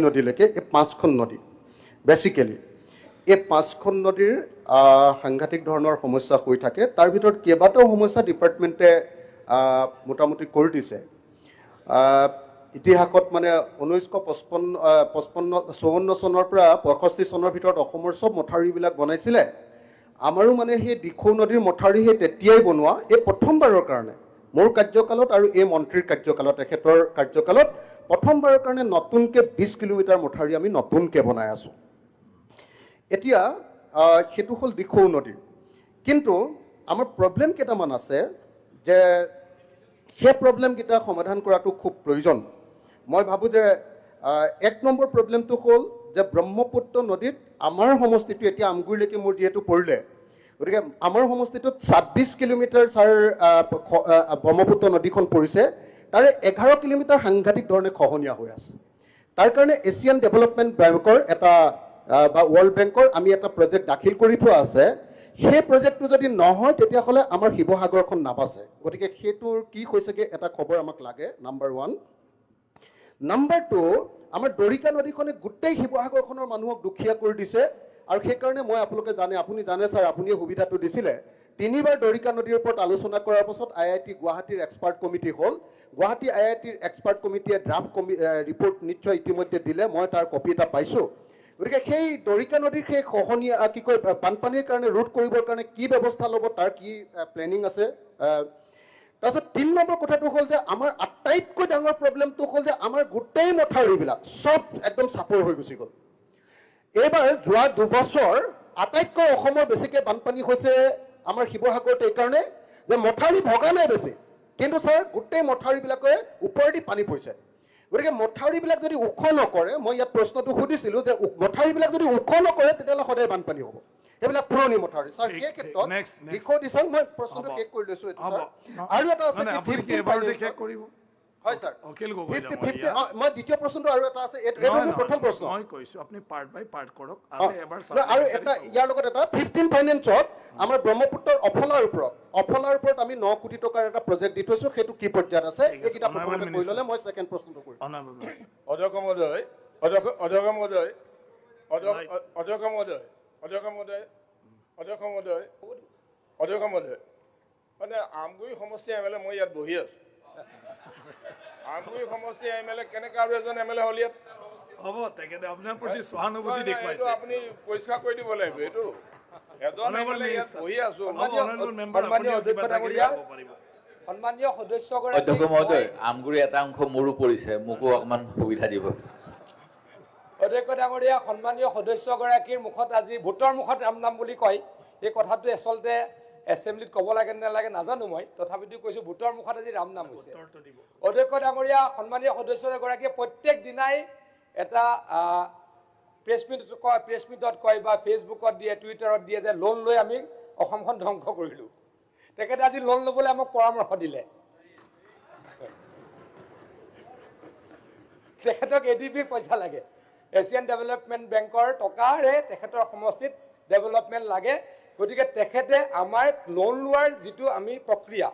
নদীলৈকে এই 5খন নদী বেচিকেলি এই 5খন নদীৰ সাংঘাতিক ধৰণৰ সমস্যা হৈ থাকে। তাৰ ভিতৰত কেইবাটাও সমস্যা ডিপাৰ্টমেণ্টে মোটামুটি কৰি দিছে। ইতিহাসত মানে 1954 চনৰ পৰা 65 চনৰ ভিতৰত অসমৰ চব মথাউৰিবিলাক বনাইছিলে। আমাৰো মানে সেই দিখৌ নদীৰ মথাউৰি সেই তেতিয়াই বনোৱা, এই প্ৰথমবাৰৰ কাৰণে মোৰ কাৰ্যকালত আৰু এই মন্ত্ৰীৰ কাৰ্যকালত, তেখেতৰ কাৰ্যকালত প্ৰথমবাৰৰ কাৰণে নতুনকৈ 20 কিলোমিটাৰ মথাউৰি আমি নতুনকৈ বনাই আছোঁ। এতিয়া সেইটো হ'ল দিখৌ নদীৰ। কিন্তু আমাৰ প্ৰব্লেম কেইটামান আছে যে সেই প্ৰব্লেমকেইটা সমাধান কৰাটো খুব প্ৰয়োজন। মই ভাবোঁ যে 1 নম্বৰ প্ৰব্লেমটো হ'ল যে ব্ৰহ্মপুত্ৰ নদীত আমাৰ সমষ্টিটো এতিয়া আমগুৰিলৈকে মোৰ যিহেতু পৰিলে, গতিকে আমাৰ সমষ্টিটোত 26 কিলোমিটাৰ ব্ৰহ্মপুত্ৰ নদীখন পৰিছে, তাৰে 11 কিলোমিটাৰ সাংঘাতিক ধৰণে খহনীয়া হৈ আছে। তাৰ কাৰণে এছিয়ান ডেভেলপমেণ্ট বেংকৰ এটা বা ৱৰ্ল্ড বেংকৰ আমি এটা প্ৰজেক্ট দাখিল কৰি থোৱা আছে। সেই প্ৰজেক্টটো যদি নহয় তেতিয়াহ'লে আমাৰ শিৱসাগৰখন নাবাচে। গতিকে সেইটোৰ কি হৈছেগৈ এটা খবৰ আমাক লাগে, নাম্বাৰ 1। নাম্বাৰ 2, আমাৰ দৰিকা নদীখনে গোটেই শিৱসাগৰখনৰ মানুহক দুখীয়া কৰি দিছে। আৰু সেইকাৰণে মই আপোনালোকে জানে, আপুনি জানে ছাৰ, আপুনিয়ে সুবিধাটো দিছিলে। 3বাৰ দৰিকা নদীৰ ওপৰত আলোচনা কৰাৰ পাছত IIT গুৱাহাটীৰ এক্সপাৰ্ট কমিটি হ'ল। গুৱাহাটী IITৰ এক্সপাৰ্ট কমিটিয়ে ড্ৰাফ্ট ৰিপৰ্ট নিশ্চয় ইতিমধ্যে দিলে, মই তাৰ কপি এটা পাইছোঁ। গতিকে সেই দৰিকা নদীৰ সেই খহনীয়া কি কয় বানপানীৰ কাৰণে ৰোধ কৰিবৰ কাৰণে কি ব্যৱস্থা ল'ব, তাৰ কি প্লেনিং আছে। তাৰপিছত 3 নম্বৰ কথাটো হ'ল যে আমাৰ আটাইতকৈ ডাঙৰ প্ৰব্লেমটো হ'ল যে আমাৰ গোটেই মথাউৰিবিলাক চব একদম চাপৰ হৈ গুচি গ'ল। এইবাৰ যোৱা 2 বছৰ আটাইতকৈ অসমৰ বেছিকৈ বানপানী হৈছে আমাৰ শিৱসাগৰত এইকাৰণে যে মথাউৰি ভগা নাই বেছি, কিন্তু ছাৰ গোটেই মথাউৰিবিলাকে ওপৰেদি পানী পৰিছে। গতিকে মথাউৰিবিলাক যদি ওখ নকৰে, মই ইয়াত প্ৰশ্নটো সুধিছিলোঁ যে মথাউৰিবিলাক যদি ওখ নকৰে তেতিয়াহ'লে সদায় বানপানী হ'ব। সেইবিলাক পুৰণি মথাউৰি ছাৰ। সেই ক্ষেত্ৰত দিখৌ দিছং, মই প্ৰশ্নটো শেষ কৰি লৈছোঁ এইটো ছাৰ। আৰু এটা আছে হয় ছাৰ, মই দ্বিতীয় প্ৰশ্নটো আৰু এটা আছে, এইটো মোৰ প্ৰথম প্ৰশ্ন। মই কৈছোঁ আপুনি পাৰ্ট বাই পাৰ্ট কৰক। আৰু এটা ইয়াৰ লগত এটা 15 ফাইনেন্সত আমাৰ ব্ৰহ্মপুত্ৰৰ অফলাৰ ওপৰত আমি 9 কোটি টকাৰ এটা প্ৰজেক্ট দি থৈছোঁ, সেইটো কি পৰ্যায়ত আছে এইকেইটা প্ৰথমতে কৈ ল'লে মই ছেকেণ্ড প্ৰশ্নটো কৰিম। অধ্যক্ষ মহোদয়, মানে আমগুৰি সমষ্টি MLA মই ইয়াত বহি আছোঁ। আমগুৰি সমষ্টি MLA কেনেকৈ আৰু এজন MLA হ'ল ইয়াত? হ'ব, তেখেতে আপোনাৰ প্ৰতি সহানুভূতি দেখুৱাইছে। আপুনি পৰিষ্কাৰ কৰি দিব লাগিব এইটো। এজন MLA ইয়াত বহি আছোঁ। সন্মানীয় সদস্যগৰাকী, অধ্যক্ষ মহোদয়, আমগুৰি এটা অংশ মোৰো পৰিছে, মোকো অকণমান সুবিধা দিব। অধ্যক্ষ ডাঙৰীয়া, সন্মানীয় সদস্যগৰাকীৰ মুখত আজি ভোটৰ মুখত ৰাম নাম বুলি কয়, এই কথাটো আচলতে এছেম্বলিত ক'ব লাগে নালাগে নাজানো, মই তথাপিতো কৈছোঁ ভোটৰ মুখত আজি ৰাম নাম হৈছে। অধ্যক্ষ ডাঙৰীয়া, সন্মানীয় সদস্যগৰাকীয়ে প্ৰত্যেক দিনাই এটা প্ৰেছ মিটত কয় বা ফেচবুকত দিয়ে, টুইটাৰত দিয়ে যে লোন লৈ আমি অসমখন ধ্বংস কৰিলোঁ। তেখেতে আজি লোন ল'বলৈ আমাক পৰামৰ্শ দিলে। তেখেতক ADBৰ পইচা লাগে, এছিয়ান ডেভেলপমেণ্ট বেংকৰ টকাৰে তেখেতৰ সমষ্টিত ডেভেলপমেণ্ট লাগে। গতিকে তেখেতে আমাৰ লোন লোৱাৰ যিটো আমি প্ৰক্ৰিয়া,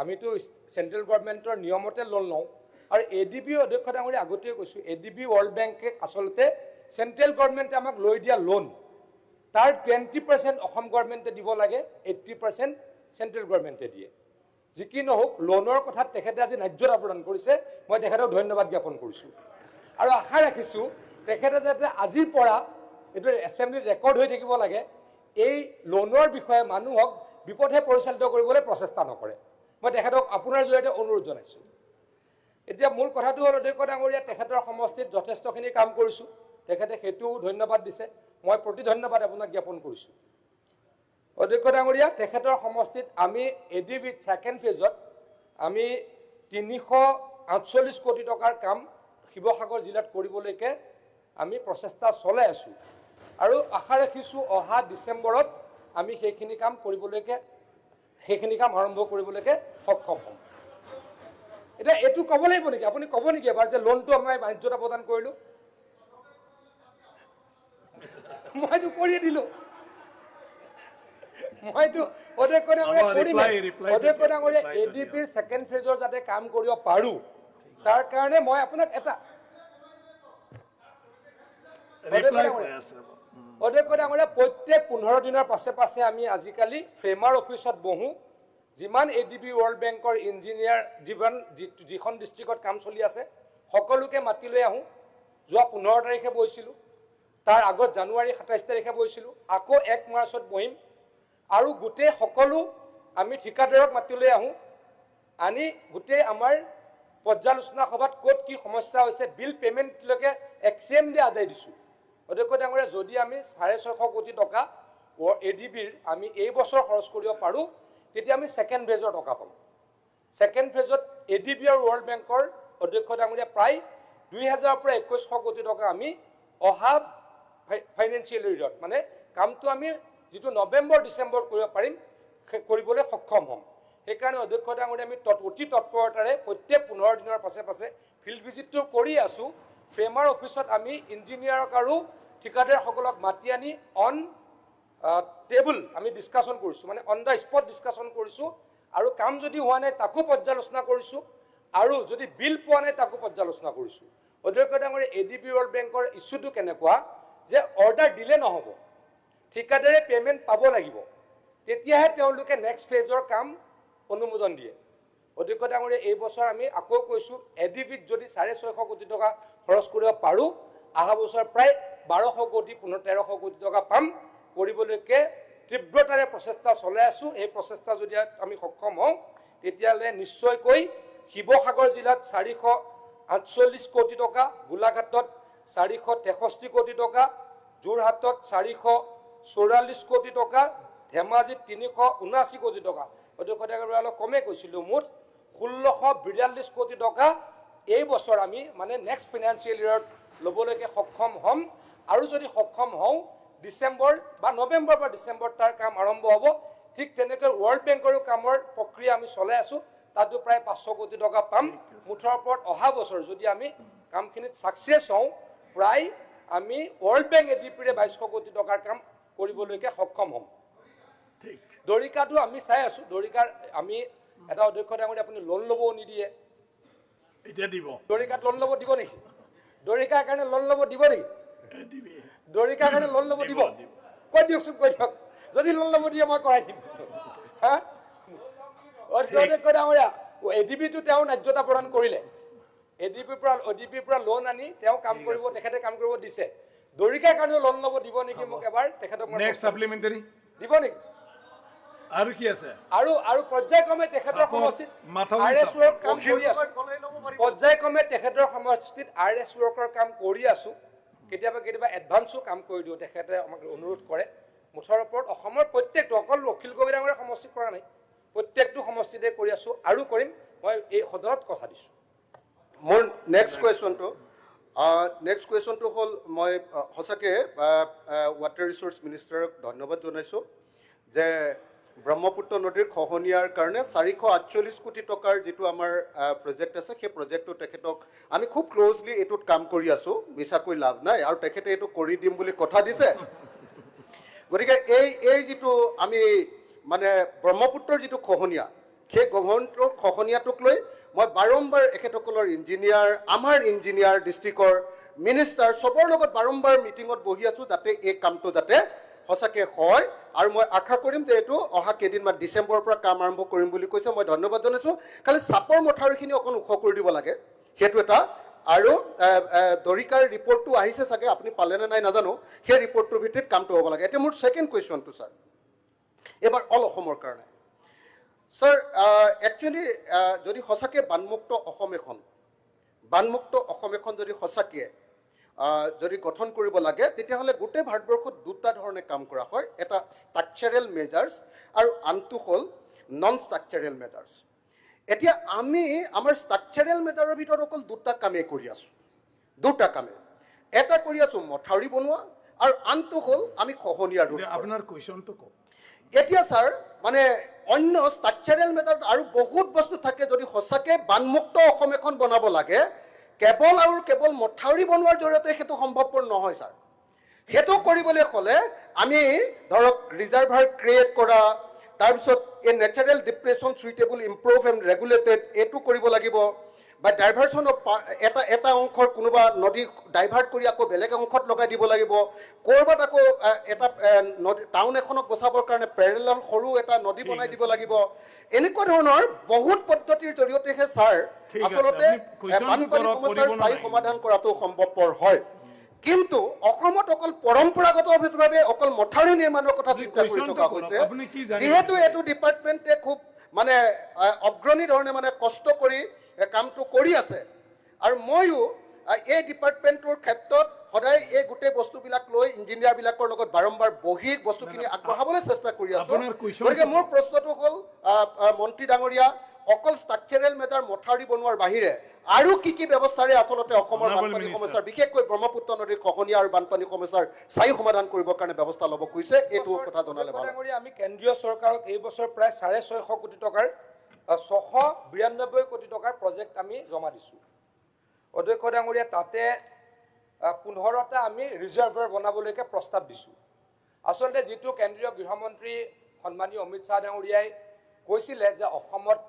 আমিতো চেণ্ট্ৰেল গভৰ্ণমেণ্টৰ নিয়মতে লোন লওঁ। আৰু ADB অধ্যক্ষ ডাঙৰীয়া আগতেই কৈছোঁ, ADB ৱৰ্ল্ড বেংকে আচলতে চেণ্ট্ৰেল গভৰ্ণমেণ্টে আমাক লৈ দিয়া লোন, তাৰ 20% অসম গভৰ্ণমেণ্টে দিব লাগে, 80% চেণ্ট্ৰেল গভৰ্ণমেণ্টে দিয়ে। যি কি নহওক, লোনৰ কথাত তেখেতে আজি ন্যায্যতা প্ৰদান কৰিছে, মই তেখেতক ধন্যবাদ জ্ঞাপন কৰিছোঁ। আৰু আশা ৰাখিছোঁ তেখেতে যাতে আজিৰ পৰা এইটো এছেম্বলিত ৰেকৰ্ড হৈ থাকিব লাগে, এই লোনৰ বিষয়ে মানুহক বিপথে পৰিচালিত কৰিবলৈ প্ৰচেষ্টা নকৰে। মই তেখেতক আপোনাৰ জৰিয়তে অনুৰোধ জনাইছোঁ। এতিয়া মূল কথাটো হ'ল অধ্যক্ষ ডাঙৰীয়া, তেখেতৰ সমষ্টিত যথেষ্টখিনি কাম কৰিছোঁ, তেখেতে সেইটোও ধন্যবাদ দিছে, মই প্ৰতি ধন্যবাদ আপোনাক জ্ঞাপন কৰিছোঁ। অধ্যক্ষ ডাঙৰীয়া, তেখেতৰ সমষ্টিত আমি ADB ছেকেণ্ড ফেজত আমি 348 কোটি টকাৰ কাম শিৱসাগৰ জিলাত কৰিবলৈকে আমি প্ৰচেষ্টা চলাই আছোঁ। আৰু আশা ৰাখিছোঁ অহা ডিচেম্বৰত আমি সেইখিনি কাম আৰম্ভ কৰিবলৈকে সক্ষম হ'ম। এতিয়া এইটো ক'ব লাগিব নেকি? আপুনি ক'ব নেকি এবাৰ যে লোনটো আমি বাণিজ্যতা প্ৰদান কৰিলোঁ? মইতো কৰি দিলোঁ, মইতো অধ্যক্ষ ডাঙৰীয়া ADBৰ ছেকেণ্ড ফেজৰ যাতে কাম কৰিব পাৰোঁ, তাৰ কাৰণে মই আপোনাক এটা ৰিপ্লাই হৈ আছে অধ্যক্ষ ডাঙৰীয়া প্ৰত্যেক 15 দিনৰ পাছে পাছে আমি আজিকালি ফ্ৰেমাৰ অফিচত বহোঁ যিমান ADB ৱৰ্ল্ড বেংকৰ ইঞ্জিনিয়াৰ যিখন ডিষ্ট্ৰিক্টত কাম চলি আছে সকলোকে মাতি লৈ আহোঁ যোৱা 15 তাৰিখে বহিছিলোঁ তাৰ আগত জানুৱাৰী 27 তাৰিখে বহিছিলোঁ আকৌ 1 মাৰ্চত বহিম আৰু গোটেই সকলো আমি ঠিকাদাৰক মাতি লৈ আহোঁ আনি গোটেই আমাৰ পৰ্যালোচনা সভাত ক'ত কি সমস্যা হৈছে বিল পে'মেণ্টলৈকে এক্সেম দি আদায় দিছোঁ অধ্যক্ষ ডাঙৰীয়া যদি আমি 650 কোটি টকা ADBৰ আমি এই বছৰ খৰচ কৰিব পাৰোঁ তেতিয়া আমি ছেকেণ্ড ফেজৰ টকা পাম ছেকেণ্ড ফেজত ADB আৰু ৱৰ্ল্ড বেংকৰ অধ্যক্ষ ডাঙৰীয়া প্ৰায় 2000 পৰা 2100 কোটি টকা আমি অহা ফাইনেন্সিয়েল ইয়েৰত মানে কামটো আমি যেটো নৱেম্বৰ ডিচেম্বৰ কৰিব পাৰিম কৰিবলৈ সক্ষম হ'ম সেইকাৰণে অধ্যক্ষ ডাঙৰীয়া আমি অতি তৎপৰতাৰে প্ৰত্যেক 15 দিনৰ পাছে পাছে ফিল্ড ভিজিটটো কৰি আছোঁ ফ্ৰেমাৰ অফিচত আমি ইঞ্জিনিয়াৰক আৰু ঠিকাদাৰসকলক মাতি আনি অন টেবল আমি ডিছকাশ্যন কৰিছোঁ মানে অন দ্য স্পট ডিছকাশ্যন কৰিছোঁ আৰু কাম যদি হোৱা নাই তাকো পৰ্যালোচনা কৰিছোঁ আৰু যদি বিল পোৱা নাই তাকো পৰ্যালোচনা কৰিছোঁ অধ্যক্ষ ডাঙৰীয়া ADB ৱৰ্ল্ড বেংকৰ ইছ্যুটো কেনেকুৱা যে অৰ্ডাৰ দিলে নহ'ব ঠিকাদাৰে পে'মেণ্ট পাব লাগিব তেতিয়াহে তেওঁলোকে নেক্সট ফেজৰ কাম অনুমোদন দিয়ে অধ্যক্ষ ডাঙৰীয়া এই বছৰ আমি আকৌ কৈছোঁ ADBত যদি 650 কোটি টকা খৰচ কৰিব পাৰোঁ অহা বছৰ প্ৰায় 1200 কোটি 1300 কোটি টকা পাম কৰিবলৈকে তীব্ৰতাৰে প্ৰচেষ্টা চলাই আছোঁ এই প্ৰচেষ্টা যদি আমি সক্ষম হওঁ তেতিয়াহ'লে নিশ্চয়কৈ শিৱসাগৰ জিলাত 448 কোটি টকা গোলাঘাটত 463 কোটি টকা যোৰহাটত 444 কোটি টকা ধেমাজিত 379 কোটি টকা অধ্যক্ষ ডাঙৰীয়া অলপ কমে কৈছিলোঁ মুঠ 1642 কোটি টকা এই বছৰ আমি মানে নেক্সট ফাইনেন্সিয়েল ইয়েৰত ল'বলৈকে সক্ষম হ'ম আৰু যদি সক্ষম হওঁ ডিচেম্বৰ বা নৱেম্বৰ বা ডিচেম্বৰ তাৰ কাম আৰম্ভ হ'ব ঠিক তেনেকৈ ৱৰ্ল্ড বেংকৰো কামৰ প্ৰক্ৰিয়া আমি চলাই আছোঁ তাতো প্ৰায় 500 কোটি টকা পাম মুঠৰ ওপৰত অহা বছৰ যদি আমি কামখিনিত ছাকচেছ হওঁ প্ৰায় আমি ৱৰ্ল্ড বেংক ADBৰে 2200 কোটি টকাৰ কাম কৰিবলৈকে সক্ষম হ'ম ঠিক দৰিকাটো আমি চাই আছোঁ দৰিকাৰ আমি এটা অধ্যক্ষ ডাঙৰীয়া আপুনি লোন ল'বও নিদিয়ে এতিয়া দিব দৰিকাত লোন ল'ব দিব নেকি দৰিকাৰ কাৰণে লোন ল'ব দিব নেকি ADB দৰিকাৰ কাৰণে লোন ল'ব দিব কৈ দিয়কচোন কৈ দিয়ক যদি লোন ল'ব দিয়ে মই কৰাই দিম হা অধ্যক্ষ ডাঙৰীয়া ADBটো তেওঁ ন্যায্যতা প্ৰদান কৰিলে ADBৰ পৰা লোন আনি তেওঁ কাম কৰিব তেখেতে কাম কৰিব দিছে দৰিকাৰ কাৰণে লোন ল'ব দিব নেকি মোক এবাৰ তেখেতক নেক্সট সাপ্লিমেণ্টাৰী দিব নেকি আৰু কি আছে আৰু পৰ্যায়ক্ৰমে তেখেতৰ সমষ্টিত RS ৱৰ্ক কাম কৰি আছোঁ পৰ্যায়ক্ৰমে তেখেতৰ সমষ্টিত RS ৱৰ্কৰ কাম কৰি আছোঁ কেতিয়াবা এডভান্সো কাম কৰি দিওঁ তেখেতে আমাক অনুৰোধ কৰে মুঠৰ ওপৰত অসমৰ প্ৰত্যেকটো অকল অখিল গগৈ ডাঙৰীয়া সমষ্টিত কৰা নাই প্ৰত্যেকটো সমষ্টিতে কৰি আছোঁ আৰু কৰিম মই এই সদনত কথা দিছোঁ মোৰ নেক্সট কুৱেশ্যনটো হ'ল মই সঁচাকৈ ৱাটাৰ ৰিচোৰ্চ মিনিষ্টাৰক ধন্যবাদ জনাইছোঁ যে ব্ৰহ্মপুত্ৰ নদীৰ খহনীয়াৰ কাৰণে 448 কোটি টকাৰ যিটো আমাৰ প্ৰজেক্ট আছে সেই প্ৰজেক্টটো তেখেতক আমি খুব ক্ল'জলি এইটোত কাম কৰি আছোঁ মিছাকৈ লাভ নাই আৰু তেখেতে এইটো কৰি দিম বুলি কথা দিছে গতিকে এই যিটো আমি মানে ব্ৰহ্মপুত্ৰৰ যিটো খহনীয়া সেই ব্ৰহ্মপুত্ৰৰ খহনীয়াটোক লৈ মই বাৰম্বাৰ এখেতসকলৰ ইঞ্জিনিয়াৰ আমাৰ ইঞ্জিনিয়াৰ ডিষ্ট্ৰিক্টৰ মিনিষ্টাৰ চবৰ লগত বাৰম্বাৰ মিটিঙত বহি আছোঁ যাতে এই কামটো যাতে সঁচাকৈ হয় আৰু মই আশা কৰিম যে এইটো অহা কেইদিনমান ডিচেম্বৰৰ পৰা কাম আৰম্ভ কৰিম বুলি কৈছে মই ধন্যবাদ জনাইছোঁ খালি চাপৰ মথাউৰিখিনি অকণ ওখ কৰি দিব লাগে সেইটো এটা আৰু দৰিকাৰ ৰিপৰ্টটো আহিছে চাগে আপুনি পালেনে নাই নাজানো সেই ৰিপৰ্টটোৰ ভিত্তিত কামটো হ'ব লাগে এতিয়া মোৰ ছেকেণ্ড কুৱেশ্যনটো ছাৰ এবাৰ অল অসমৰ কাৰণে ছাৰ একচুৱেলি যদি সঁচাকৈ বানমুক্ত অসম এখন যদি সঁচাকৈ যদি গঠন কৰিব লাগে তেতিয়াহ'লে গোটেই ভাৰতবৰ্ষত দুটা ধৰণে কাম কৰা হয় এটা ষ্ট্ৰাকচাৰেল মেজাৰ্ছ আৰু আনটো হ'ল নন ষ্ট্ৰাকচাৰেল মেজাৰ্ছ এতিয়া আমি আমাৰ ষ্ট্ৰাকচাৰেল মেজাৰৰ ভিতৰত অকল দুটা কামেই কৰি আছোঁ এটা কৰি আছোঁ মথাউৰি বনোৱা আৰু আনটো হ'ল আমি খহনীয়া ৰোধ কৰা আপোনাৰ কুৱেশ্যনটো কওক এতিয়া ছাৰ মানে অন্য ষ্ট্ৰাকচাৰেল মেটাৰ আৰু বহুত বস্তু থাকে যদি সঁচাকৈ বানমুক্ত অসম এখন বনাব লাগে কেৱল মথাউৰি বনোৱাৰ জৰিয়তে সেইটো সম্ভৱপৰ নহয় ছাৰ সেইটো কৰিবলৈ হ'লে আমি ধৰক ৰিজাৰ্ভাৰ ক্ৰিয়েট কৰা তাৰপিছত এই natural depression suitable improve and regulated এইটো কৰিব লাগিব বা ডাইভাৰশ্যন এটা অংশৰ কোনোবা নদী ডাইভাৰ্ট কৰি আকৌ বেলেগ অংশত লগাই দিব লাগিব, ক'ৰবাত আকৌ এটা টাউন এখনক বচাবৰ কাৰণে পেৰেলাল সৰু এটা নদী বনাই দিব লাগিব। এনেকুৱা ধৰণৰ বহুত পদ্ধতিৰ জৰিয়তেহে ছাৰ ঠিক আছে, আচলতে আপুনি কুৱেশ্যনটো বানপানী কৰক, সমস্যাৰ কৰিব স্থায়ী নালাগে। সমাধান কৰাটো সম্ভৱপৰ হয়। কিন্তু অসমত অকল পৰম্পৰাগতভাৱে অকল মথাউৰি নিৰ্মাণৰ কথা আপুনি চিন্তা কৰি কুৱেশ্যনটো থকা কৰক, হৈছে, আপুনি কি জানিব যিহেতু বিচাৰে? এইটো ডিপাৰ্টমেণ্টে খুব মানে অগ্ৰণী ধৰণে মানে কষ্ট কৰি কামটো কৰি আছে। আৰু ময়ো এই ডিপাৰ্টমেণ্টটোৰ ক্ষেত্ৰত সদায় এই গোটেই বস্তুবিলাক লৈ ইঞ্জিনিয়াৰবিলাকৰ লগত বাৰম্বাৰ বহি বস্তুখিনি আগবঢ়াবলৈ চেষ্টা কৰি আছো। আপোনাৰ কুৱেশ্যনটো গতিকে মোৰ প্ৰশ্নটো হ'ল মন্ত্ৰী ডাঙৰীয়া, অকল ষ্ট্ৰাকচাৰেল মেটাৰ মথাউৰি বনোৱাৰ বাহিৰে আৰু কি কি ব্যৱস্থাৰে আচলতে অসমৰ Honorable বানপানী Minister. সমস্যাৰ বিশেষকৈ ব্ৰহ্মপুত্ৰ নদীৰ খহনীয়া আৰু বানপানী সমস্যাৰ স্থায়ী সমাধান কৰিবৰ কাৰণে ব্যৱস্থা ল'ব খুজিছে, এইটো কথা জনালে ভাল হয়। আমি কেন্দ্ৰীয় চৰকাৰক এই বছৰ প্ৰায় 650 কোটি টকাৰ 692 কোটি টকাৰ প্ৰজেক্ট আমি জমা দিছোঁ। অধ্যক্ষ ডাঙৰীয়া, তাতে 15টা আমি ৰিজাৰ্ভাৰ বনাবলৈকে প্ৰস্তাৱ দিছোঁ। আচলতে যিটো কেন্দ্ৰীয় গৃহমন্ত্ৰী সন্মানীয় অমিত শ্বাহ ডাঙৰীয়াই কৈছিলে যে অসমত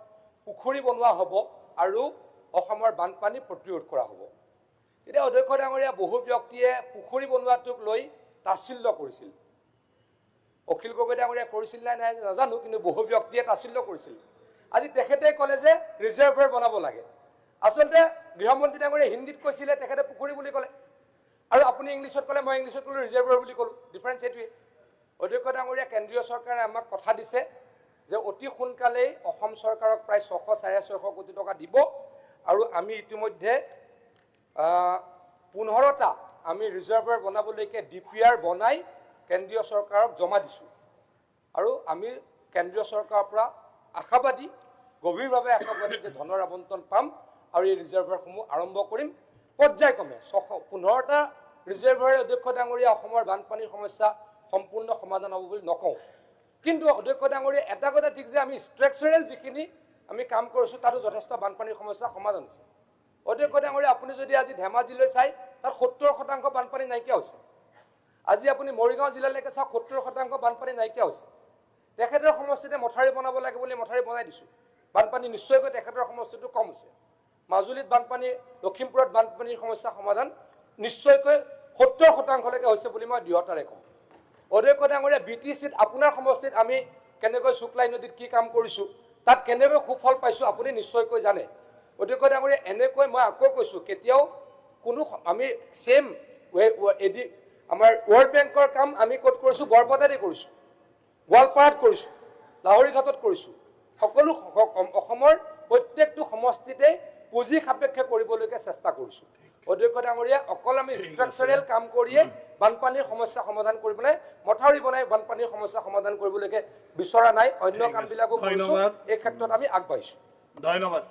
পুখুৰী বনোৱা হ'ব আৰু অসমৰ বানপানী প্ৰতিৰোধ কৰা হ'ব, তেতিয়া অধ্যক্ষ ডাঙৰীয়া বহু ব্যক্তিয়ে পুখুৰী বনোৱাটোক লৈ তাচ্ছিল্য কৰিছিল। অখিল গগৈ ডাঙৰীয়া কৰিছিল নাই নাই নাজানো, কিন্তু বহু ব্যক্তিয়ে তাচ্ছিল্য কৰিছিল। আজি তেখেতে ক'লে যে ৰিজাৰ্ভাৰ বনাব লাগে। আচলতে গৃহমন্ত্ৰী ডাঙৰীয়া হিন্দীত কৈছিলে, তেখেতে পুখুৰী বুলি ক'লে, আৰু আপুনি ইংলিছত ক'লে, মই ইংলিছত ক'লোঁ ৰিজাৰ্ভাৰ বুলি ক'লোঁ। ডিফাৰেঞ্চ এইটোৱে। অধ্যক্ষ ডাঙৰীয়া, কেন্দ্ৰীয় চৰকাৰে আমাক কথা দিছে যে অতি সোনকালেই অসম চৰকাৰক প্ৰায় 600-650 কোটি টকা দিব, আৰু আমি ইতিমধ্যে 15টা আমি ৰিজাৰ্ভাৰ বনাবলৈকে DPR বনাই কেন্দ্ৰীয় চৰকাৰক জমা দিছোঁ। আৰু আমি কেন্দ্ৰীয় চৰকাৰৰ পৰা আশাবাদী, গভীৰভাৱে আশাবাদী যে ধনৰ আবণ্টন পাম আৰু এই ৰিজাৰ্ভাৰসমূহ আৰম্ভ কৰিম পৰ্যায়ক্ৰমে। 15টা ৰিজাৰ্ভাৰে অধ্যক্ষ ডাঙৰীয়া অসমৰ বানপানীৰ সমস্যা সম্পূৰ্ণ সমাধান হ'ব বুলি নকওঁ, কিন্তু অধ্যক্ষ ডাঙৰীয়া এটা কথা ঠিক যে আমি ষ্ট্ৰাকচাৰেল যিখিনি আমি কাম কৰিছোঁ তাতো যথেষ্ট বানপানীৰ সমস্যা সমাধান হৈছে। অধ্যক্ষ ডাঙৰীয়া, আপুনি যদি আজি ধেমাজিলৈ চাই, তাত 70% বানপানী নাইকিয়া হৈছে। আজি আপুনি মৰিগাঁও জিলালৈকে চাওক, 70% বানপানী নাইকিয়া হৈছে। তেখেতৰ সমষ্টিতে মথাউৰি বনাব লাগে বুলি মথাউৰি বনাই দিছোঁ, বানপানী নিশ্চয়কৈ তেখেতৰ সমষ্টিটো কম হৈছে। মাজুলীত বানপানী, লখিমপুৰত বানপানীৰ সমস্যা সমাধান নিশ্চয়কৈ 70%লৈকে হৈছে বুলি মই দৃঢ়তাৰে কওঁ। অধ্যক্ষ ডাঙৰীয়া, BTCত আপোনাৰ সমষ্টিত আমি কেনেকৈ শুক্লাই নদীত কি কাম কৰিছোঁ, তাত কেনেকৈ সুফল পাইছোঁ আপুনি নিশ্চয়কৈ জানে। অধ্যক্ষ ডাঙৰীয়া, এনেকৈ মই আকৌ কৈছোঁ, কেতিয়াও কোনো আমি ছেম আমাৰ ৱৰ্ল্ড বেংকৰ কাম আমি ক'ত কৰিছোঁ, বৰপেটাতে কৰিছোঁ, গোৱালপাৰাত কৰিছোঁ, লাহৰীঘাটত কৰিছোঁ। সকলো অসমৰ প্ৰত্যেকটো সমষ্টিতে পুঁজি সাপেক্ষে কৰিবলৈকে চেষ্টা কৰিছোঁ। অধ্যক্ষ ডাঙৰীয়া, অকল আমি ষ্ট্ৰাকচাৰেল কাম কৰিয়ে বানপানীৰ সমস্যা সমাধান কৰিবলৈ, মথাউৰি বনাই বানপানীৰ সমস্যা সমাধান কৰিবলৈকে বিচৰা নাই, অন্য কামবিলাকো কৰিছোঁ। এই ক্ষেত্ৰত আমি আগবাঢ়িছোঁ। ধন্যবাদ।